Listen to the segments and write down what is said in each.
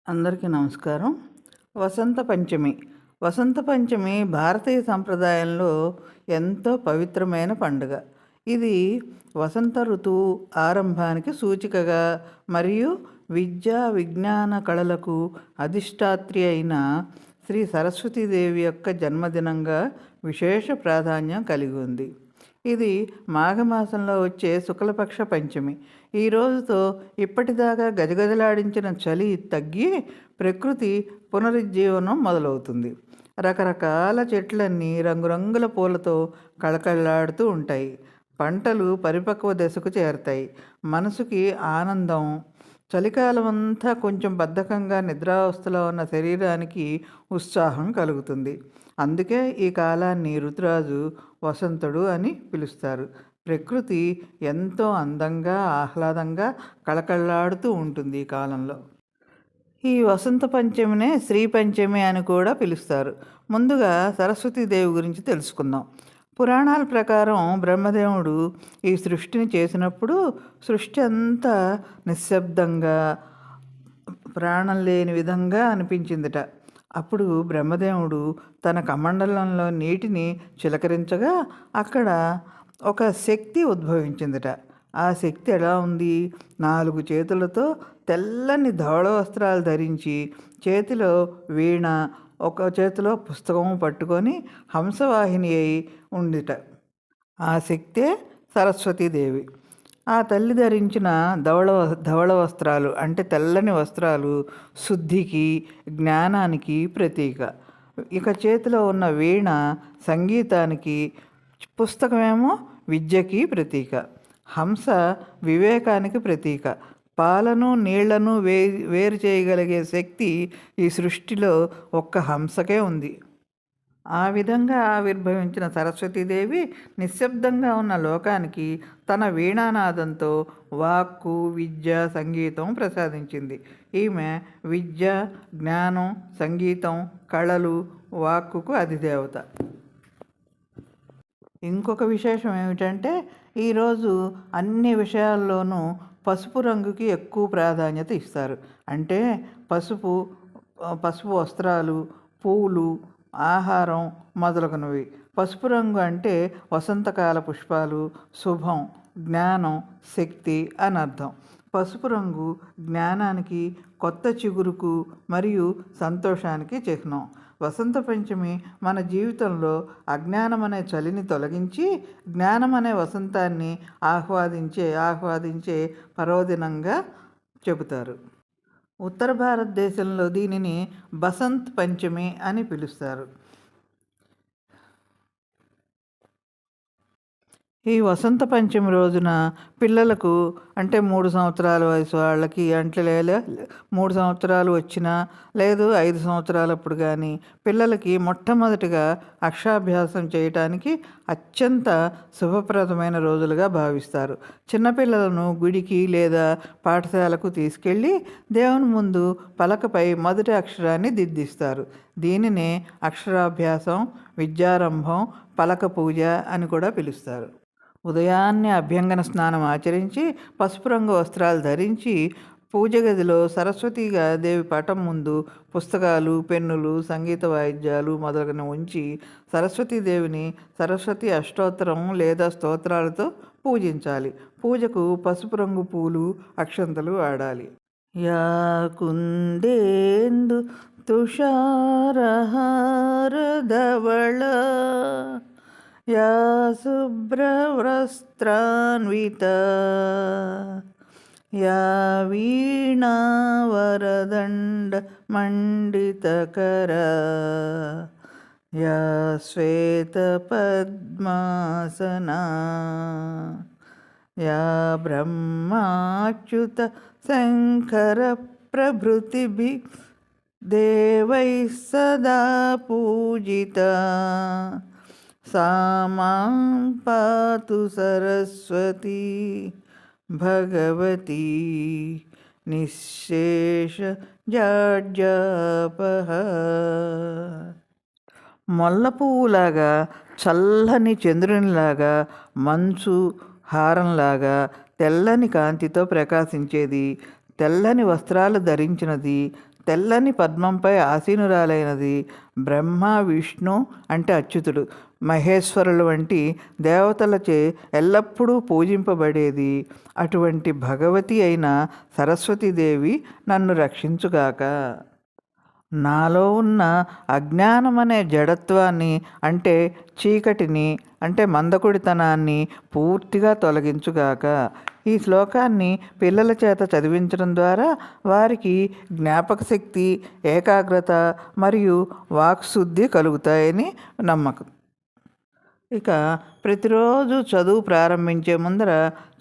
అందరికీ నమస్కారం. వసంత పంచమి. వసంత పంచమి భారతీయ సంప్రదాయంలో ఎంతో పవిత్రమైన పండుగ. ఇది వసంత ఋతువు ఆరంభానికి సూచికగా మరియు విద్యా, విజ్ఞాన, కళలకు అధిష్టాత్రి అయిన శ్రీ సరస్వతీదేవి యొక్క జన్మదినంగా విశేష ప్రాధాన్యం కలిగి ఉంది. ఇది మాఘమాసంలో వచ్చే శుక్లపక్ష పంచమి. ఈ రోజుతో ఇప్పటిదాకా గజగజలాడించిన చలి తగ్గి ప్రకృతి పునరుజ్జీవనం మొదలవుతుంది. రకరకాల చెట్లన్నీ రంగురంగుల పూలతో కళకళలాడుతూ ఉంటాయి. పంటలు పరిపక్వ దశకు చేరతాయి. మనసుకి ఆనందం. చలికాలం అంతా కొంచెం బద్ధకంగా నిద్రావస్థలో ఉన్న శరీరానికి ఉత్సాహం కలుగుతుంది. అందుకే ఈ కాలాన్ని ఋతురాజు వసంతుడు అని పిలుస్తారు. ప్రకృతి ఎంతో అందంగా, ఆహ్లాదంగా కళకళలాడుతూ ఉంటుంది ఈ కాలంలో. ఈ వసంత పంచమినే శ్రీ పంచమి అని కూడా పిలుస్తారు. ముందుగా సరస్వతీదేవి గురించి తెలుసుకుందాం. పురాణాల ప్రకారం బ్రహ్మదేవుడు ఈ సృష్టిని చేసినప్పుడు సృష్టి అంతా నిశ్శబ్దంగా, ప్రాణం లేని విధంగా అనిపించిందిట. అప్పుడు బ్రహ్మదేవుడు తన కమండలంలో నీటిని చిలకరించగా అక్కడ ఒక శక్తి ఉద్భవించిందిట. ఆ శక్తి ఎలా ఉంది? 4 చేతులతో తెల్లని ధవళ వస్త్రాలు ధరించి, చేతిలో వీణ, ఒక చేతిలో పుస్తకం పట్టుకొని హంసవాహిని అయి ఉందిట. ఆ శక్తే సరస్వతీదేవి. ఆ తల్లి ధరించిన ధవళ వస్త్రాలు అంటే తెల్లని వస్త్రాలు శుద్ధికి, జ్ఞానానికి ప్రతీక. ఇక చేతిలో ఉన్న వీణ సంగీతానికి, పుస్తకమేమో విద్యకి ప్రతీక. హంస వివేకానికి ప్రతీక. పాలను నీళ్లను వేరు చేయగలిగే శక్తి ఈ సృష్టిలో ఒక్క హంసకే ఉంది. ఆ విధంగా ఆవిర్భవించిన సరస్వతీదేవి నిశ్శబ్దంగా ఉన్న లోకానికి తన వీణానాదంతో వాక్కు, విద్య, సంగీతం ప్రసాదించింది. ఈమె విద్య, జ్ఞానం, సంగీతం, కళలు, వాక్కుకు అధిదేవత. ఇంకొక విశేషం ఏమిటంటే ఈరోజు అన్ని విషయాల్లోనూ పసుపు రంగుకి ఎక్కువ ప్రాధాన్యత ఇస్తారు. అంటే పసుపు వస్త్రాలు, పూలు, ఆహారం మొదలగునవి. పసుపు రంగు అంటే వసంతకాల పుష్పాలు, శుభం, జ్ఞానం, శక్తి అని అర్థం. పసుపు రంగు జ్ఞానానికి, కొత్త చిగురుకు మరియు సంతోషానికి చిహ్నం. వసంత పంచమి మన జీవితంలో అజ్ఞానం అనే చలిని తొలగించి జ్ఞానం అనే వసంతాన్ని ఆహ్వాదించే పర్వదినంగా చెబుతారు. ఉత్తర భారతదేశంలో దీనిని బసంత్ పంచమి అని పిలుస్తారు. ఈ వసంత పంచమి రోజున పిల్లలకు అంటే 3 సంవత్సరాల వయసు వాళ్ళకి అంటే 3 సంవత్సరాలు వచ్చినా లేదు 5 సంవత్సరాలప్పుడు కానీ పిల్లలకి మొట్టమొదటిగా అక్షరాభ్యాసం చేయటానికి అత్యంత శుభప్రదమైన రోజులుగా భావిస్తారు. చిన్నపిల్లలను గుడికి లేదా పాఠశాలకు తీసుకెళ్ళి దేవుని ముందు పలకపై మొదటి అక్షరాన్ని దిద్దిస్తారు. దీనినే అక్షరాభ్యాసం, విద్యారంభం, పలక పూజ అని కూడా పిలుస్తారు. ఉదయాన్నే అభ్యంగన స్నానం ఆచరించి పసుపు రంగు వస్త్రాలు ధరించి పూజ గదిలో దేవి పటం ముందు పుస్తకాలు, పెన్నులు, సంగీత వాయిద్యాలు మొదలగునవి ఉంచి సరస్వతీదేవిని సరస్వతి అష్టోత్తరం లేదా స్తోత్రాలతో పూజించాలి. పూజకు పసుపు రంగు పూలు, అక్షంతలు వాడాలి. యా కుందేందు తుషారహారధవళ యా శుభ్రవస్త్రాన్వితా యా వీణావరదండ మండితకరా యా శ్వేతపద్మాసనా యా బ్రహ్మాచ్యుత శంకర ప్రభృతిభి దేవైః సదా పూజితా సా మాం పాతు సరస్వతీ భగవతి నిశ్శేష జాడ్యాపహ. మొల్ల పువ్వులాగా, చల్లని చంద్రునిలాగా, మంచు హారంలాగా తెల్లని కాంతితో ప్రకాశించేది, తెల్లని వస్త్రాలు ధరించినది, తెల్లని పద్మంపై ఆసీనురాలైనది. బ్రహ్మ, విష్ణు అంటే అచ్యుతుడు, మహేశ్వరులు వంటి దేవతలచే ఎల్లప్పుడూ పూజింపబడేది. అటువంటి భగవతి అయిన సరస్వతీదేవి నన్ను రక్షించుగాక. నాలో ఉన్న అజ్ఞానమనే జడత్వాన్ని అంటే చీకటిని అంటే మందకొడితనాన్ని పూర్తిగా తొలగించుగాక. ఈ శ్లోకాన్ని పిల్లల చేత చదివించడం ద్వారా వారికి జ్ఞాపక శక్తి, ఏకాగ్రత మరియు వాక్శుద్ధి కలుగుతాయని నమ్మకం. ఇక ప్రతిరోజు చదువు ప్రారంభించే ముందర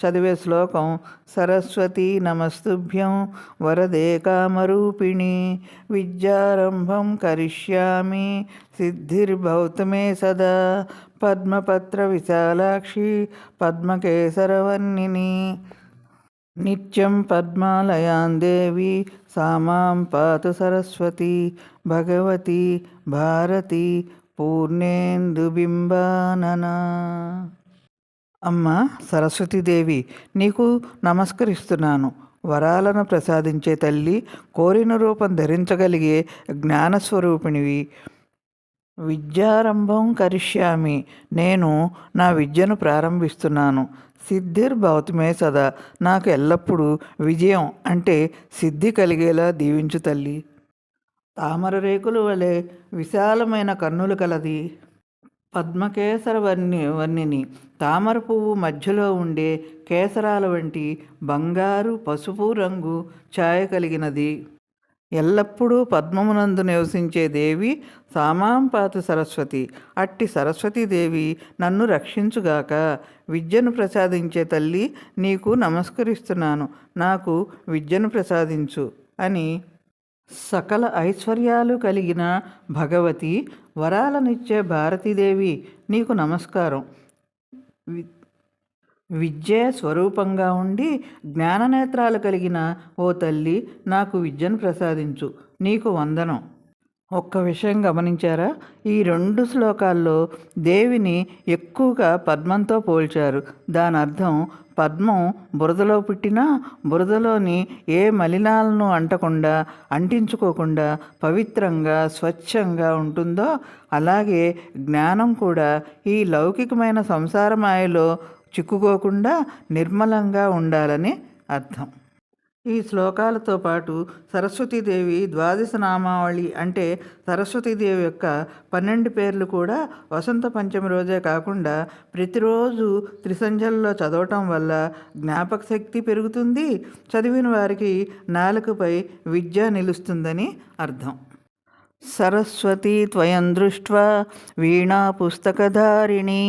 చదివే శ్లోకం సరస్వతీ నమస్తుభ్యం వరదే కామరూపిణి విద్యారంభం కరిష్యామి సిద్ధిర్భవతు మే సదా పద్మపత్ర విశాలాక్షి పద్మకేసరవర్ణిని నిత్యం పద్మాలయాన్ దేవి సామాం పాతు సరస్వతి భగవతి భారతి పూర్ణేందుబింబానన. అమ్మ సరస్వతీదేవి, నీకు నమస్కరిస్తున్నాను. వరాలను ప్రసాదించే తల్లి, కోరిన రూపం ధరించగలిగే జ్ఞానస్వరూపిణివి. విద్యారంభం కరిష్యామి, నేను నా విద్యను ప్రారంభిస్తున్నాను. సిద్ధిర్భవతు మే సదా, నాకు ఎల్లప్పుడూ విజయం అంటే సిద్ధి కలిగేలా దీవించు తల్లి. తామర రేకుల వలె విశాలమైన కన్నులు కలది. పద్మకేసర వర్ణిని, తామర పువ్వు మధ్యలో ఉండే కేసరాల వంటి బంగారు పసుపు రంగు ఛాయ కలిగినది. ఎల్లప్పుడూ పద్మమునందు నివసించే దేవి సామాంపాతు సరస్వతి. అట్టి సరస్వతీదేవి నన్ను రక్షించుగాక. విద్యను ప్రసాదించే తల్లి, నీకు నమస్కరిస్తున్నాను. నాకు విద్యను ప్రసాదించు అని సకల ఐశ్వర్యాలు కలిగిన భగవతి, వరాలనిచ్చే భారతీదేవి, నీకు నమస్కారం. విద్యే స్వరూపంగా ఉండి జ్ఞాననేత్రాలు కలిగిన ఓ తల్లి, నాకు విద్యను ప్రసాదించు. నీకు వందనం. ఒక్క విషయం గమనించారా? ఈ 2 శ్లోకాల్లో దేవిని ఎక్కువగా పద్మంతో పోల్చారు. దాని అర్థం పద్మం బురదలో పుట్టినా బురదలోని ఏ మలినాలను అంటించుకోకుండా పవిత్రంగా స్వచ్ఛంగా ఉంటుందో అలాగే జ్ఞానం కూడా ఈ లౌకికమైన సంసార మాయలో చిక్కుకోకుండా నిర్మలంగా ఉండాలని అర్థం. ఈ శ్లోకాలతో పాటు సరస్వతీదేవి ద్వాదశ నామావళి అంటే సరస్వతీదేవి యొక్క 12 పేర్లు కూడా వసంత పంచమి రోజే కాకుండా ప్రతిరోజు త్రిసంధ్యల్లో చదవటం వల్ల జ్ఞాపక శక్తి పెరుగుతుంది. చదివిన వారికి నాలుకపై విద్య నిలుస్తుందని అర్థం. సరస్వతీ త్వయం దృష్ట్వా వీణా పుస్తకధారిణి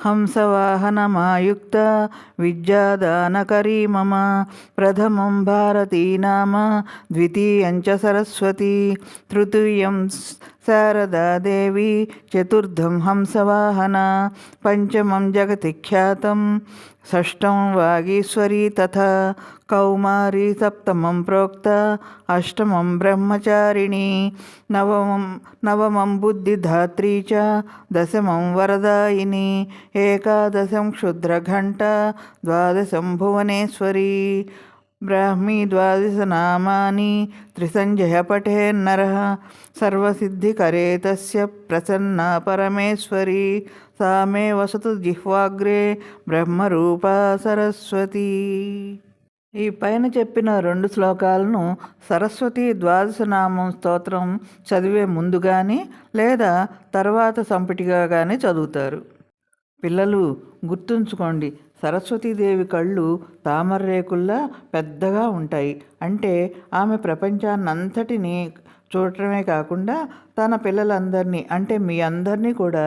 హంసవాహనమాయుక్త విద్యాదానకరీ మమ ప్రథమం భారతీ నామ ద్వితీయంచ సరస్వతి తృతీయం శారదాదేవి చతుర్థం హంసవాహన పంచమం జగతి ఖ్యాతం షష్టం వాగీశ్వరీ తథా కౌమారీ సప్తమం ప్రోక్త అష్టమం బ్రహ్మచారిణి నవమం బుద్ధిధాత్రీ చ దశమం వరదాయిని ఏకాదశం క్షుద్రఘంట ద్వాదశం భువనేశ్వరీ బ్రాహ్మీ ద్వాదశ నామాని త్రిసంధ్యః పఠేన్నరః సర్వసిద్ధికరే తస్య ప్రసన్నా పరమేశ్వరీ సా మే వసతు జిహ్వాగ్రే బ్రహ్మరూపా సరస్వతి. ఈ పైన చెప్పిన 2 శ్లోకాలను సరస్వతి ద్వాదశ నామం స్తోత్రం చదివే ముందు కానీ లేదా తర్వాత సంపుటిగా కానీ చదువుతారు. పిల్లలు గుర్తుంచుకోండి, సరస్వతీదేవి కళ్ళు తామర రేకుల్లా పెద్దగా ఉంటాయి. అంటే ఆమె ప్రపంచాన్నంతటినీ చూడటమే కాకుండా తన పిల్లలందరినీ అంటే మీ అందరినీ కూడా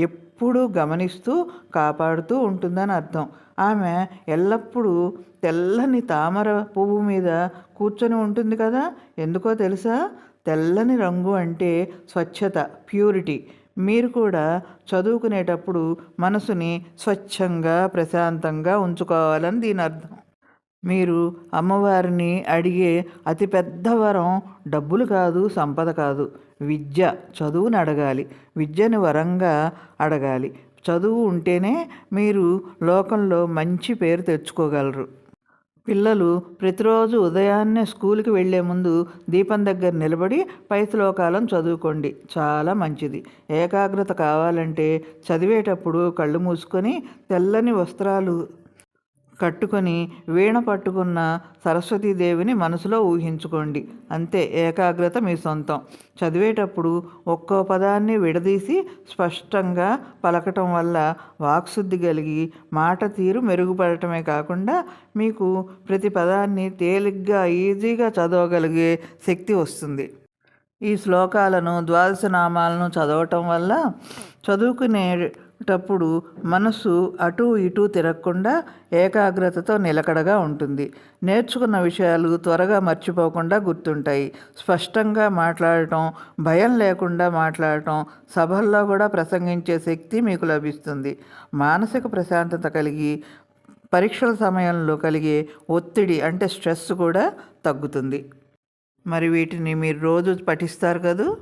ఎప్పుడూ గమనిస్తూ కాపాడుతూ ఉంటుందని అర్థం. ఆమె ఎల్లప్పుడూ తెల్లని తామర పువ్వు మీద కూర్చొని ఉంటుంది కదా. ఎందుకో తెలుసా? తెల్లని రంగు అంటే స్వచ్ఛత, ప్యూరిటీ. మీరు కూడా చదువుకునేటప్పుడు మనసుని స్వచ్ఛంగా ప్రశాంతంగా ఉంచుకోవాలని దీని అర్థం. మీరు అమ్మవారిని అడిగే అతిపెద్ద వరం డబ్బులు కాదు, సంపద కాదు, విద్య, చదువుని అడగాలి. విద్యని వరంగా అడగాలి. చదువు ఉంటేనే మీరు లోకంలో మంచి పేరు తెచ్చుకోగలరు. పిల్లలు ప్రతిరోజు ఉదయాన్నే స్కూల్కి వెళ్ళే ముందు దీపం దగ్గర నిలబడి పై శ్లోకాలను చదువుకోండి. చాలా మంచిది. ఏకాగ్రత కావాలంటే చదివేటప్పుడు కళ్ళు మూసుకొని తెల్లని వస్త్రాలు కట్టుకొని వీణ పట్టుకున్న సరస్వతీదేవిని మనసులో ఊహించుకోండి. అంతే, ఏకాగ్రత మీ సొంతం. చదివేటప్పుడు ఒక్కో పదాన్ని విడదీసి స్పష్టంగా పలకటం వల్ల వాక్శుద్ధి కలిగి మాట తీరు మెరుగుపడటమే కాకుండా మీకు ప్రతి పదాన్ని తేలిగ్గా ఈజీగా చదవగలిగే శక్తి వస్తుంది. ఈ శ్లోకాలను ద్వాదశ నామాలను చదవటం వల్ల చదువుకునేటప్పుడు మనసు అటూ ఇటూ తిరగకుండా ఏకాగ్రతతో నిలకడగా ఉంటుంది. నేర్చుకున్న విషయాలు త్వరగా మర్చిపోకుండా గుర్తుంటాయి. స్పష్టంగా మాట్లాడటం, భయం లేకుండా మాట్లాడటం, సభల్లో కూడా ప్రసంగించే శక్తి మీకు లభిస్తుంది. మానసిక ప్రశాంతత కలిగి పరీక్షల సమయంలో కలిగే ఒత్తిడి అంటే స్ట్రెస్ కూడా తగ్గుతుంది. మరి వీటిని మీరు రోజు పఠిస్తారు కదూ.